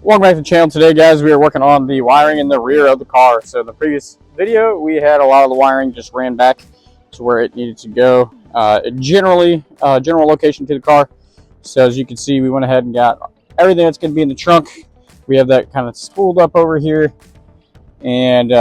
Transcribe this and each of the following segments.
Welcome back to the channel. Today, guys, we are working on the wiring in the rear of the car. So in the previous video, we had a lot of the wiring just ran back to where it needed to go. General location to the car. So as you can see, we went ahead and got everything that's going to be in the trunk. We have that kind of spooled up over here and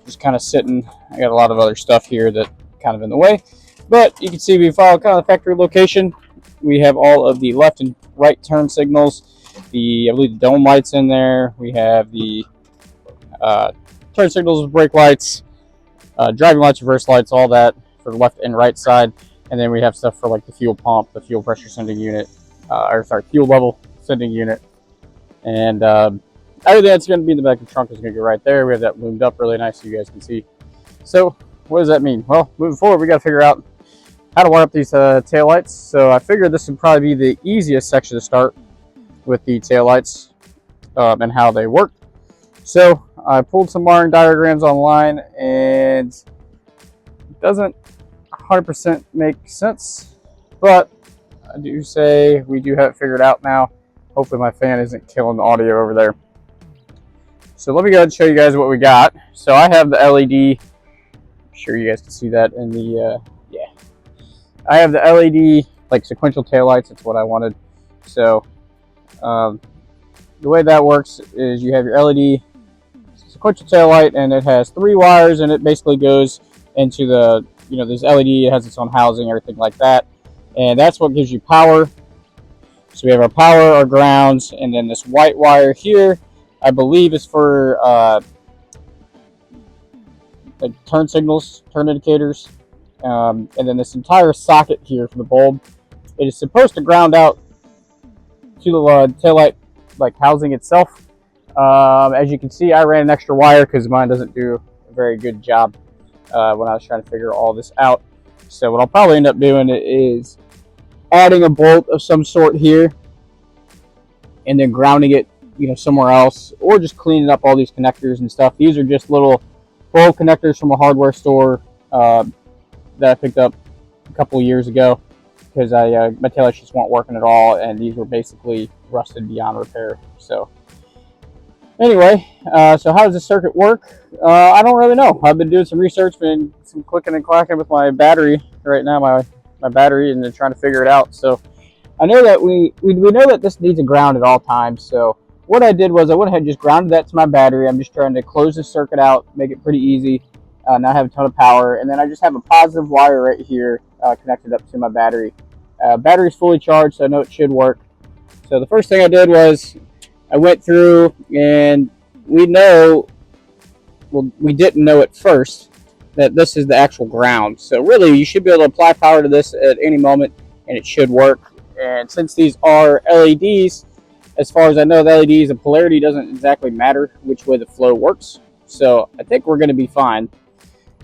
just kind of sitting. I got a lot of other stuff here that kind of in the way, but you can see we followed kind of the factory location. We have all of the left and right turn signals. I believe the dome lights in there. We have the turn signals, brake lights, driving lights, reverse lights, all that for the left and right side. And then we have stuff for like the fuel pump, the fuel pressure sending unit, fuel level sending unit. And everything that's going to be in the back of the trunk is going to go right there. We have that loomed up really nice so you guys can see. So what does that mean? Well, moving forward, we got to figure out how to wire up these tail lights. So I figured this would probably be the easiest section to start with the tail lights and how they work. So I pulled some wiring diagrams online and it doesn't 100% make sense, but I do say we do have it figured out now. Hopefully my fan isn't killing the audio over there. So let me go ahead and show you guys what we got. So I have the LED. I'm sure you guys can see that in the yeah. I have the LED like sequential taillights. That's what I wanted. So the way that works is you have your LED sequential taillight, and it has 3 wires, and it basically goes into the, this LED. It has its own housing, everything like that, and that's what gives you power. So we have our power, our grounds, and then this white wire here, I believe, is for like turn signals, turn indicators, and then this entire socket here for the bulb, it is supposed to ground out to the taillight like housing itself. As you can see, I ran an extra wire because mine doesn't do a very good job when I was trying to figure all this out. So what I'll probably end up doing is adding a bolt of some sort here and then grounding it somewhere else, or just cleaning up all these connectors and stuff. These are just little bulb connectors from a hardware store that I picked up a couple of years ago because my taillights just weren't working at all, and these were basically rusted beyond repair. So anyway, so how does this circuit work? I don't really know. I've been doing some research and some clicking and clacking with my battery right now, my battery, and then trying to figure it out. So I know that we know that this needs a ground at all times. So what I did was I went ahead and just grounded that to my battery. I'm just trying to close this circuit out, make it pretty easy, not have a ton of power, and then I just have a positive wire right here connected up to my battery. Battery's fully charged, so I know it should work. So the first thing I did was I went through, and we didn't know at first that this is the actual ground. So really, you should be able to apply power to this at any moment, and it should work. And since these are LEDs, as far as I know, the LEDs, the polarity doesn't exactly matter which way the flow works. So I think we're going to be fine.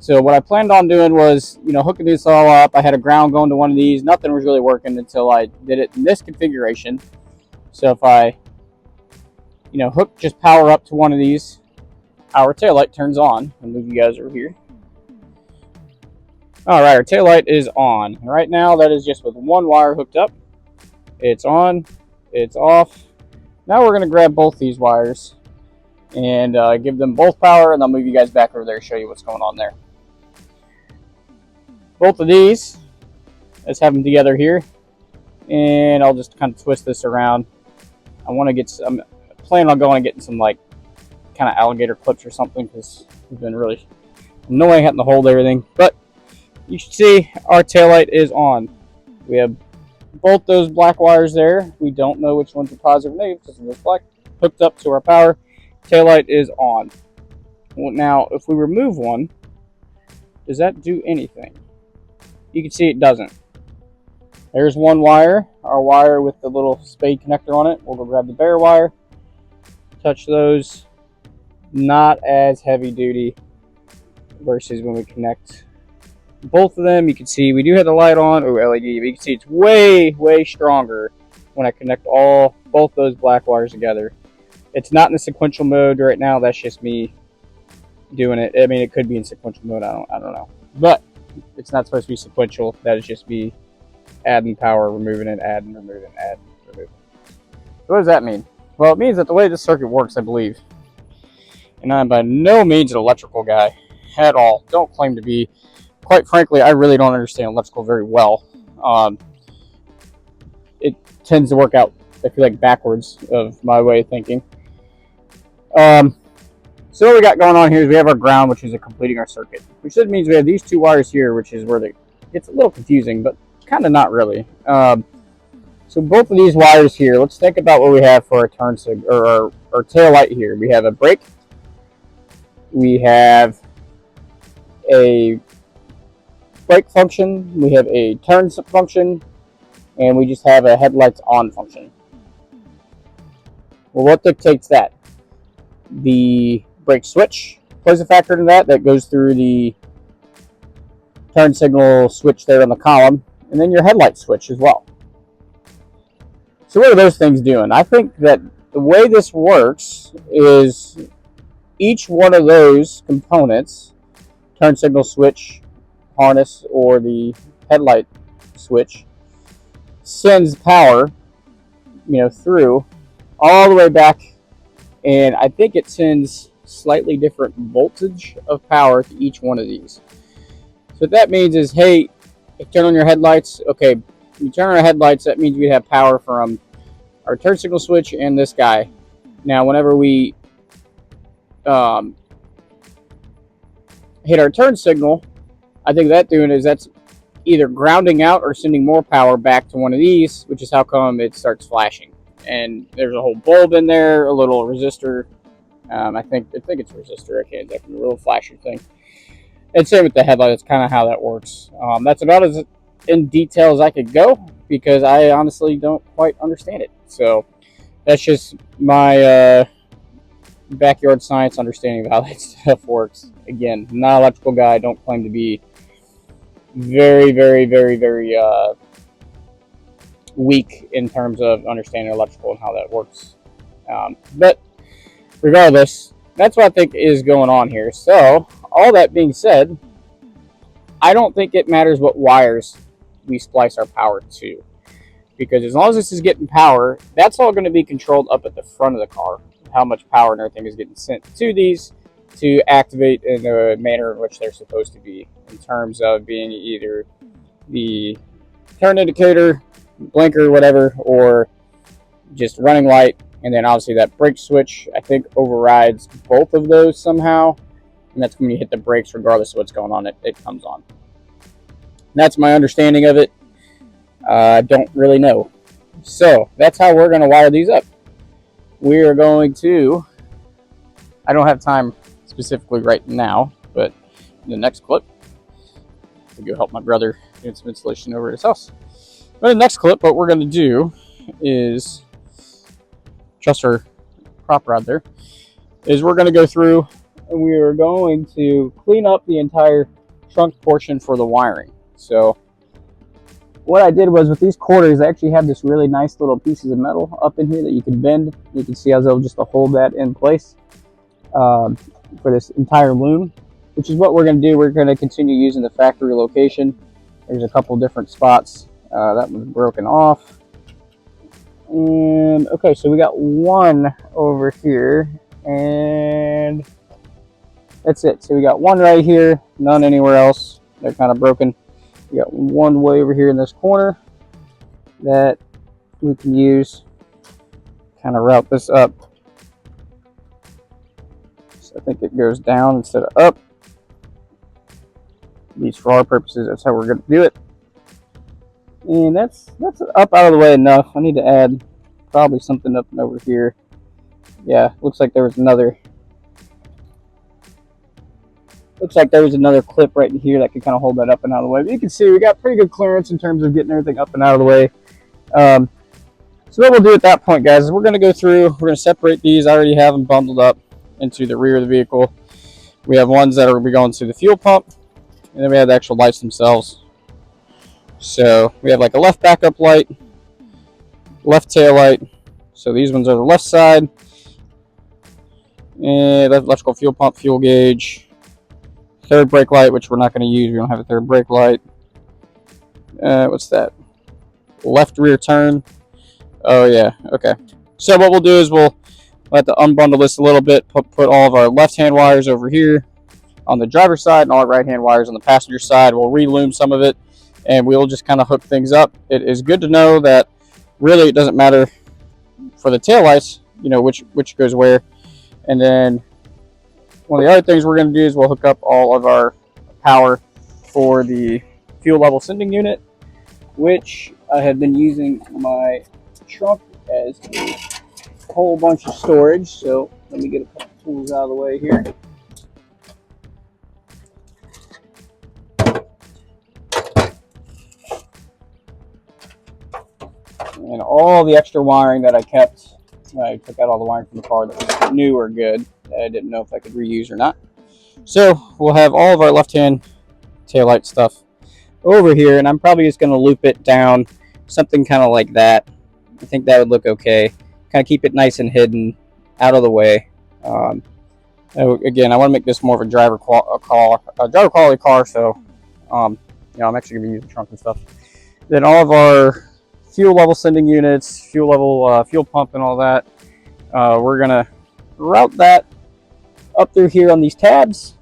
So what I planned on doing was, hooking this all up. I had a ground going to one of these. Nothing was really working until I did it in this configuration. So if I, hook just power up to one of these, our taillight turns on. I'll move you guys over here. All right, our taillight is on. And right now, that is just with one wire hooked up. It's on. It's off. Now we're going to grab both these wires and give them both power, and I'll move you guys back over there and show you what's going on there. Both of these, let's have them together here, and I'll just kind of twist this around. I want to get some, I plan on going and getting some like kind of alligator clips or something, because it's been really annoying having to hold everything. But you should see our taillight is on. We have both those black wires there. We don't know which one's the positive or negative because it's black, hooked up to our power. Taillight is on. Well, now if we remove one, does that do anything? You can see it doesn't. There's one wire, our wire with the little spade connector on it. We'll go grab the bare wire, touch those. Not as heavy duty versus when we connect both of them. You can see we do have the light on, LED, but you can see it's way stronger when I connect both those black wires together. It's not in the sequential mode right now. That's just me doing it. I mean, it could be in sequential mode. I don't know, but it's not supposed to be sequential. That is just me adding power, removing it, adding, removing, adding, removing. So what does that mean? Well, it means that the way this circuit works, I believe, and I'm by no means an electrical guy at all. Don't claim to be. Quite frankly, I really don't understand electrical very well. It tends to work out, I feel like, backwards of my way of thinking. So what we got going on here is we have our ground, which is completing our circuit, which just means we have these two wires here, which is where it gets a little confusing, but kind of not really. So both of these wires here, let's think about what we have for our turn signal, or our tail light here. We have a brake, we have a brake function, we have a turn function, and we just have a headlights on function. Well, what dictates that? The brake switch plays a factor in that goes through the turn signal switch there on the column, and then your headlight switch as well. So what are those things doing? I think that the way this works is each one of those components, turn signal switch, harness, or the headlight switch, sends power, through all the way back, and I think it sends slightly different voltage of power to each one of these. So what that means is, hey, if you turn on your headlights, okay, when you turn on our headlights, that means we have power from our turn signal switch and this guy. Now, whenever we hit our turn signal, I think that's either grounding out or sending more power back to one of these, which is how come it starts flashing. And there's a whole bulb in there, a little resistor. I think it's a resistor. I can't exactly, a little flasher thing. And same with the headlight. That's kind of how that works. That's about as in detail as I could go, because I honestly don't quite understand it. So that's just my backyard science understanding of how that stuff works. Again, not an electrical guy. Don't claim to be. Very, very, very, very weak in terms of understanding electrical and how that works. But regardless, that's what I think is going on here. So, all that being said, I don't think it matters what wires we splice our power to. Because as long as this is getting power, that's all going to be controlled up at the front of the car. How much power and everything is getting sent to these to activate in the manner in which they're supposed to be, in terms of being either the turn indicator, blinker, whatever, or just running light. And then obviously that brake switch, I think, overrides both of those somehow. And that's when you hit the brakes, regardless of what's going on, it comes on. And that's my understanding of it. I don't really know. So that's how we're going to wire these up. We are going to, I don't have time specifically right now, but in the next clip, to go help my brother do some installation over at his house. But in the next clip, what we're going to do is, just our prop rod there, is we're going to go through and we are going to clean up the entire trunk portion for the wiring. So what I did was, with these quarters, I actually have this really nice little pieces of metal up in here that you can bend. You can see how they'll just hold that in place for this entire loom, which is what we're going to do. We're going to continue using the factory location. There's a couple different spots. That one's broken off. And okay, so we got one over here, and that's it. So we got one right here, none anywhere else. They're kind of broken. We got one way over here in this corner that we can use, kind of route this up. So I think it goes down instead of up. At least for our purposes, that's how we're going to do it. And that's up out of the way enough. I need to add probably something up and over here. Yeah, looks like there was another clip right in here that could kind of hold that up and out of the way. But you can see we got pretty good clearance in terms of getting everything up and out of the way. So what we'll do at that point, guys, is we're going to go through, we're going to separate these. I already have them bundled up into the rear of the vehicle. We have ones that are going to be going to the fuel pump, and then we have the actual lights themselves. So we have like a left backup light, left tail light. So these ones are the left side, and electrical fuel pump, fuel gauge, third brake light, which we're not going to use. We don't have a third brake light. What's that? Left rear turn. Oh yeah, okay. So what we'll do is we'll have to unbundle this a little bit, put all of our left-hand wires over here on the driver's side and all our right-hand wires on the passenger side. We'll relume some of it, and we'll just kind of hook things up. It is good to know that really it doesn't matter for the taillights, which goes where. And then one of the other things we're going to do is we'll hook up all of our power for the fuel level sending unit, which I have been using my trunk as a whole bunch of storage. So let me get a couple tools out of the way here. And all the extra wiring that I kept, I took out all the wiring from the car that was new or good. I didn't know if I could reuse or not. So we'll have all of our left-hand taillight stuff over here, and I'm probably just going to loop it down, something kind of like that. I think that would look okay. Kind of keep it nice and hidden, out of the way. Again, I want to make this more of a driver quality car, so I'm actually going to be using the trunk and stuff. Then all of our fuel level sending units, fuel level fuel pump and all that, we're going to route that up through here on these tabs,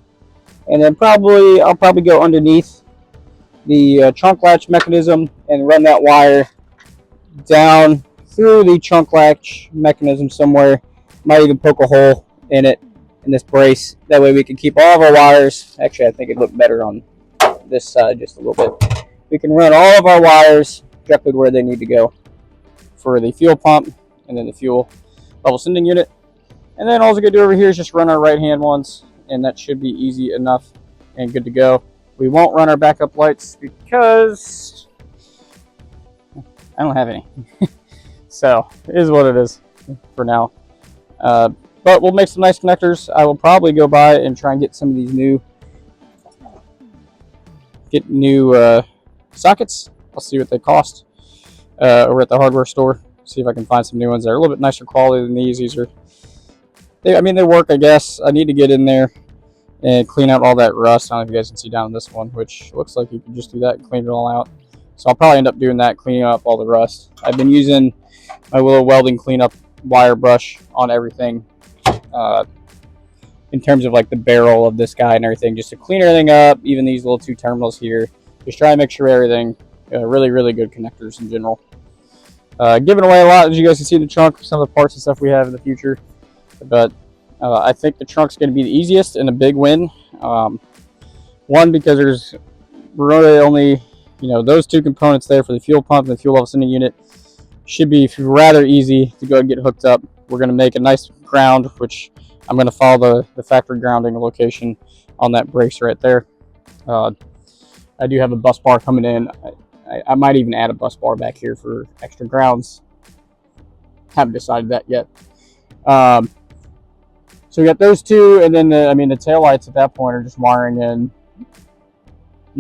and then I'll probably go underneath the trunk latch mechanism and run that wire down through the trunk latch mechanism somewhere. Might even poke a hole in it, in this brace. That way we can keep all of our wires. Actually, I think it'd look better on this side just a little bit. We can run all of our wires directly where they need to go for the fuel pump and then the fuel level sending unit. And then all we're going to do over here is just run our right hand ones, and that should be easy enough and good to go. We won't run our backup lights because I don't have any. So it is what it is for now. But we'll make some nice connectors. I will probably go by and try and get some of these new sockets. I'll see what they cost over at the hardware store. See if I can find some new ones that are a little bit nicer quality than these. They work, I guess. I need to get in there and clean out all that rust. I don't know if you guys can see down on this one, which looks like you can just do that and clean it all out. So I'll probably end up doing that, cleaning up all the rust. I've been using my little welding cleanup wire brush on everything in terms of like the barrel of this guy and everything, just to clean everything up, even these little two terminals here. Just try and make sure everything, really, really good connectors in general. Giving away a lot, as you guys can see in the trunk, some of the parts and stuff we have in the future. But I think the trunk's going to be the easiest and a big win. One, because there's really only, those two components there for the fuel pump and the fuel level sending unit. Should be rather easy to go and get hooked up. We're going to make a nice ground, which I'm going to follow the factory grounding location on that brace right there. I do have a bus bar coming in. I might even add a bus bar back here for extra grounds. Haven't decided that yet. So we got those two, and then the taillights at that point are just wiring in,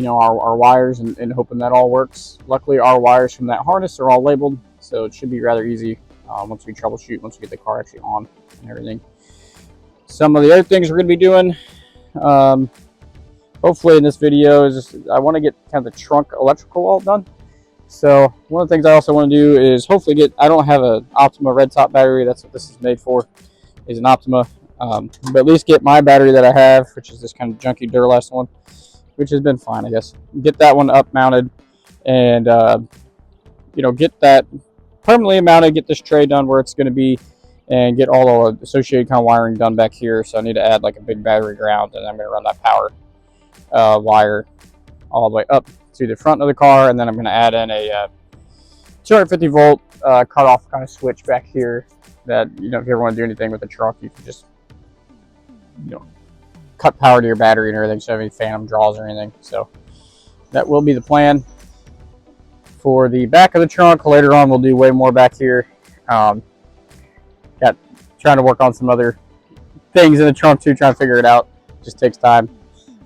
our wires and hoping that all works. Luckily, our wires from that harness are all labeled, so it should be rather easy once we troubleshoot, once we get the car actually on and everything. Some of the other things we're going to be doing, hopefully in this video, is I want to get kind of the trunk electrical all done. So one of the things I also want to do is hopefully I don't have an Optima red top battery. That's what this is made for, is an Optima. But at least get my battery that I have, which is this kind of junky Duralast one, which has been fine, I guess. Get that one up mounted and, get that permanently mounted, get this tray done where it's going to be, and get all the associated kind of wiring done back here. So I need to add like a big battery ground, and I'm going to run that power wire all the way up to the front of the car, and then I'm going to add in a 250 volt cutoff kind of switch back here that, if you ever want to do anything with the truck, you can just, cut power to your battery and everything, so you have any phantom draws or anything. So that will be the plan for the back of the trunk. Later on, we'll do way more back here. Trying to work on some other things in the trunk too, trying to figure it out. Just takes time.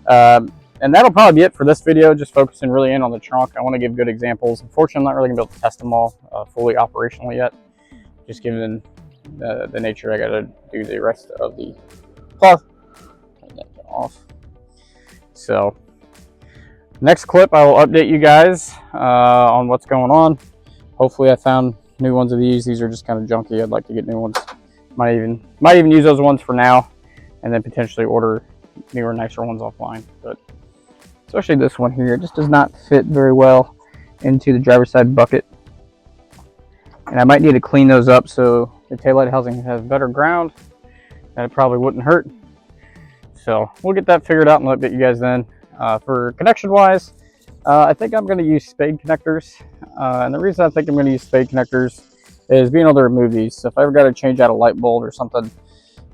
And that'll probably be it for this video, just focusing really in on the trunk. I want to give good examples. Unfortunately, I'm not really going to be able to test them all fully operational yet, just given the nature. I got to do the rest of the car. Turn that off. So next clip, I will update you guys on what's going on. Hopefully I found new ones of these. These are just kind of junky. I'd like to get new ones. Might even use those ones for now, and then potentially order newer, nicer ones offline. But especially this one here, it just does not fit very well into the driver's side bucket. And I might need to clean those up so the taillight housing has better ground. That probably wouldn't hurt. So we'll get that figured out and update you guys then. For connection wise, I think I'm going to use spade connectors. And the reason I think I'm going to use spade connectors is being able to remove these. So if I ever got to change out a light bulb or something,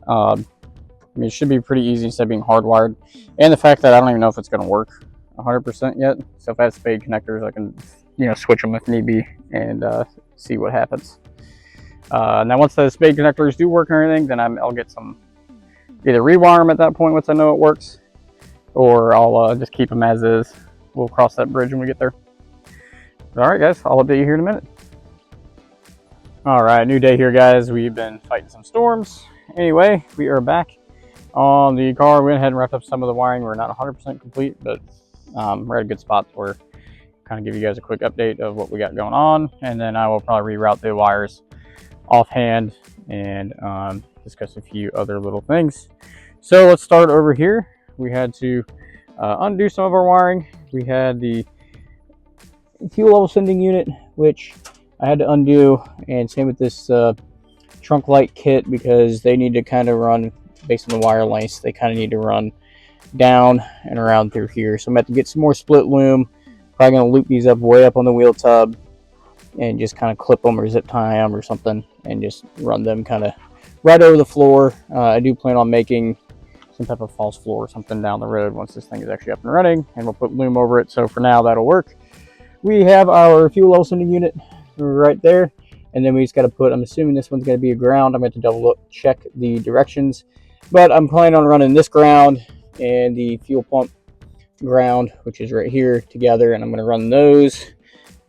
I mean, it should be pretty easy instead of being hardwired. And the fact that I don't even know if it's going to work 100% yet. So if I have spade connectors, I can, switch them if need be and see what happens. Now once the spade connectors do work and everything, then I'll get some, either rewire them at that point once I know it works, or I'll just keep them as is. We'll cross that bridge when we get there. All right, guys, I'll update you here in a minute. All right, new day here, guys. We've been fighting some storms. Anyway, we are back on the car. We went ahead and wrapped up some of the wiring. We're not 100% complete, but we're at a good spot where kind of give you guys a quick update of what we got going on, and then I will probably reroute the wires offhand and discuss a few other little things. So let's start over here. We had to undo some of our wiring. We had the fuel level sending unit, which I had to undo, and same with this trunk light kit, because they need to kind of run based on the wire lengths. They kind of need to run down and around through here. So I'm going to have to get some more split loom. Probably going to loop these up way up on the wheel tub and just kind of clip them or zip tie them or something and just run them kind of right over the floor. I do plan on making some type of false floor or something down the road once this thing is actually up and running, and we'll put loom over it. So for now, that'll work. We have our fuel level sending unit right there, and then we just got to put, I'm assuming this one's going to be a ground. I'm going to double check the directions, but I'm planning on running this ground and the fuel pump ground, which is right here, together, and I'm going to run those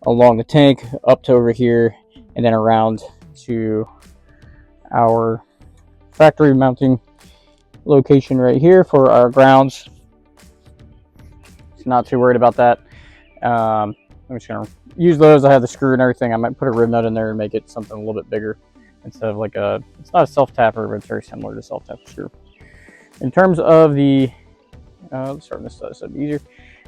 along the tank up to over here and then around to our factory mounting location right here for our grounds. Not too worried about that. I'm just going to use those. I have the screw and everything. I might put a rib nut in there and make it something a little bit bigger instead of like it's not a self-tapper, but it's very similar to self-tapper screw. In terms of the let's start this side so it'll be easier.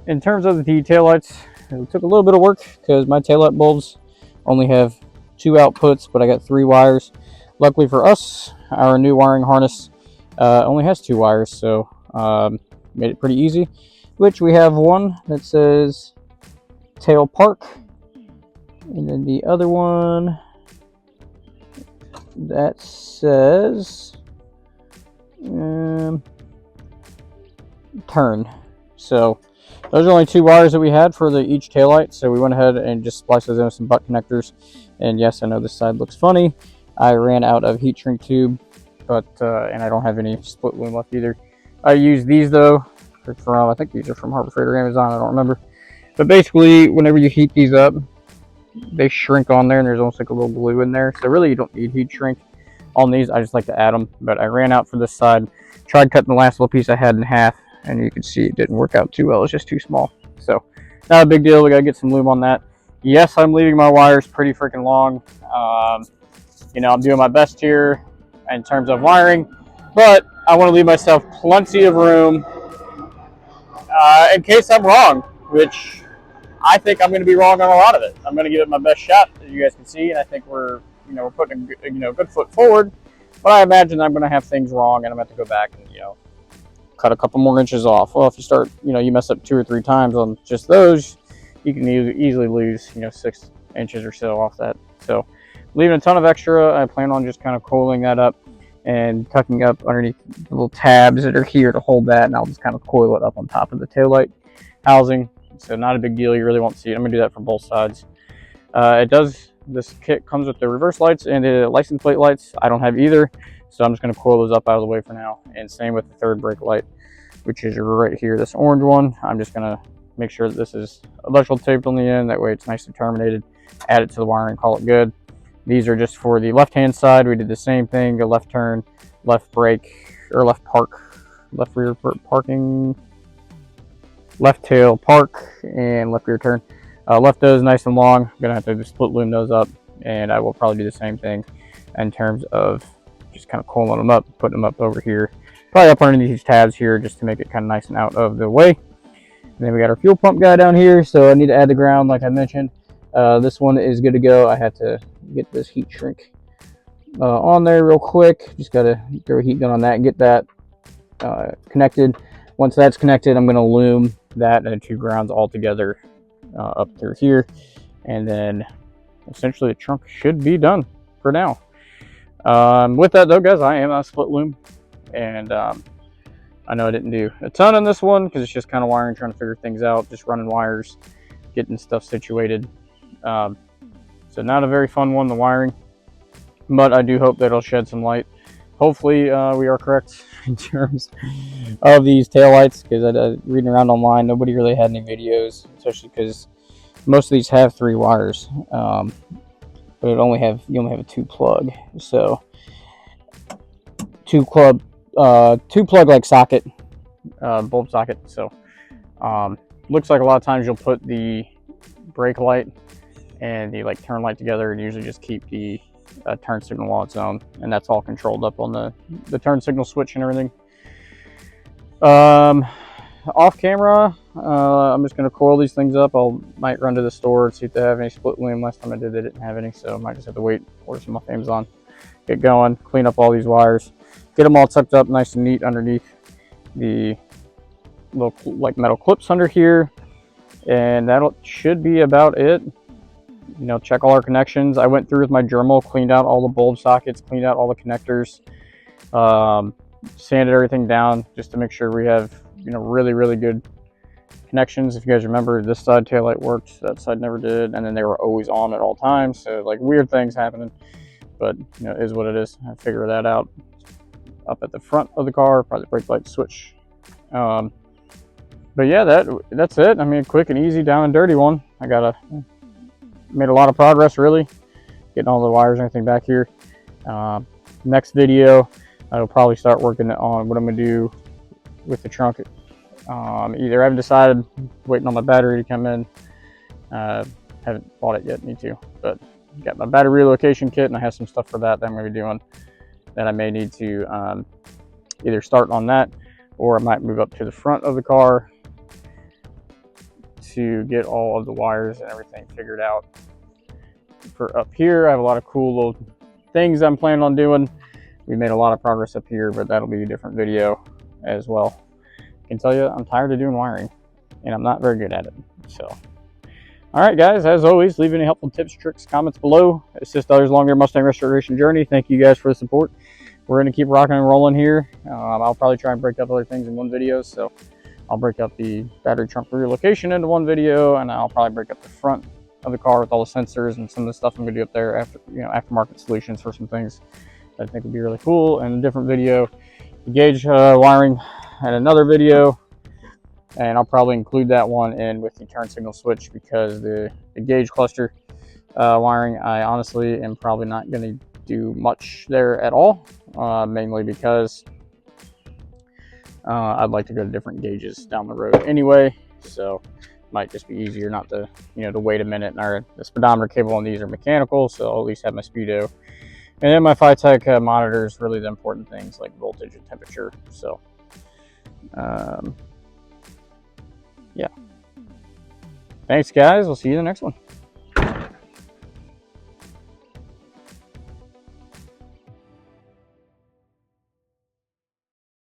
In terms of the taillights, it took a little bit of work because my taillight bulbs only have 2 outputs, but I got 3 wires. Luckily for us, our new wiring harness only has 2 wires, so made it pretty easy. Which we have one that says tail park, and then the other one that says turn. So those are only 2 wires that we had for each taillight, so we went ahead and just spliced those in with some butt connectors. And yes, I know this side looks funny. I ran out of heat shrink tube, but and I don't have any split loom left either. I use these though from, I think these are from Harbor Freight or Amazon, I don't remember. But basically, whenever you heat these up, they shrink on there, and there's almost like a little glue in there. So really, you don't need heat shrink on these. I just like to add them, but I ran out for this side. Tried cutting the last little piece I had in half, and you can see it didn't work out too well. It's just too small. So not a big deal. We gotta get some lube on that. Yes, I'm leaving my wires pretty freaking long. I'm doing my best here in terms of wiring, but I want to leave myself plenty of room in case I'm wrong, which I think I'm going to be wrong on a lot of it. I'm going to give it my best shot, as you guys can see, and I think we're putting a good foot forward. But I imagine I'm going to have things wrong, and I'm going to have to go back and cut a couple more inches off. Well, if you start, you mess up 2 or 3 times on just those, you can easily lose 6 inches or so off that. So leaving a ton of extra. I plan on just kind of coiling that up and tucking up underneath the little tabs that are here to hold that, and I'll just kind of coil it up on top of the taillight housing. So not a big deal. You really won't see it. I'm gonna do that for both sides. This kit comes with the reverse lights and the license plate lights. I don't have either, so I'm just gonna coil those up out of the way for now. And same with the third brake light, which is right here, this orange one. I'm just gonna make sure that this is electrical taped on the end. That way it's nicely terminated. Add it to the wiring, call it good. These are just for the left-hand side. We did the same thing, a left turn, left brake, or left park, left rear parking, left tail park, and left rear turn. Left those nice and long. I'm gonna have to just split loom those up and I will probably do the same thing in terms of just kind of coiling them up, putting them up over here, probably up underneath these tabs here, just to make it kind of nice and out of the way. And then we got our fuel pump guy down here, so I need to add the ground like I mentioned. This one is good to go. I had to get this heat shrink on there real quick. Just got to throw a heat gun on that and get that connected. Once that's connected, I'm going to loom that and the two grounds all together up through here, and then essentially the trunk should be done for now. With that though, guys, I am on split loom, and I know I didn't do a ton on this one because it's just kind of wiring, trying to figure things out, just running wires, getting stuff situated. So not a very fun one, the wiring, but I do hope that it'll shed some light. Hopefully we are correct in terms of these taillights, because I reading around online, nobody really had any videos, especially because most of these have 3 wires, but you only have a 2 plug. So 2 plug like socket, bulb socket. So looks like a lot of times you'll put the brake light and the like turn light together, and usually just keep the turn signal on its own, and that's all controlled up on the turn signal switch and everything. Off camera, I'm just going to coil these things up. Might run to the store and see if they have any split loom. Last time I did, they didn't have any, so I might just have to wait, order some off Amazon, get going, clean up all these wires, get them all tucked up nice and neat underneath the little like metal clips under here, and that should be about it. You know, check all our connections. I went through with my Dremel, cleaned out all the bulb sockets, cleaned out all the connectors, sanded everything down just to make sure we have, you know, really good connections. If you guys remember, this side taillight worked, that side never did, and then they were always on at all times, so like weird things happening, but you know, it is what it is. I figure that out up at the front of the car, probably the brake light switch. But yeah, that's it. I mean, quick and easy, down and dirty one. Made a lot of progress, really, getting all the wires and everything back here. Next video, I'll probably start working on what I'm going to do with the trunk. Either I haven't decided, waiting on my battery to come in. Haven't bought it yet, need to. But got my battery relocation kit, and I have some stuff for that I'm going to be doing that I may need to either start on that, or I might move up to the front of the car to get all of the wires and everything figured out. For up here, I have a lot of cool little things I'm planning on doing. We made a lot of progress up here, but that'll be a different video as well. I can tell you, I'm tired of doing wiring, and I'm not very good at it. So, all right, guys, as always, leave any helpful tips, tricks, comments below. Assist others along their Mustang restoration journey. Thank you guys for the support. We're going to keep rocking and rolling here. I'll probably try and break up other things in one video. So I'll break up the battery trunk relocation into one video, and I'll probably break up the front of the car with all the sensors and some of the stuff I'm going to do up there after, you know, aftermarket solutions for some things that I think would be really cool. And a different video, the gauge wiring, and another video, and I'll probably include that one in with the turn signal switch, because the gauge cluster wiring, I honestly am probably not going to do much there at all, mainly because I'd like to go to different gauges down the road anyway, so might just be easier not to, you know, to wait a minute. And the speedometer cable on these are mechanical, so I'll at least have my speedo, and then my Phytech monitors, really the important things like voltage and temperature. So yeah, thanks guys, we'll see you in the next one.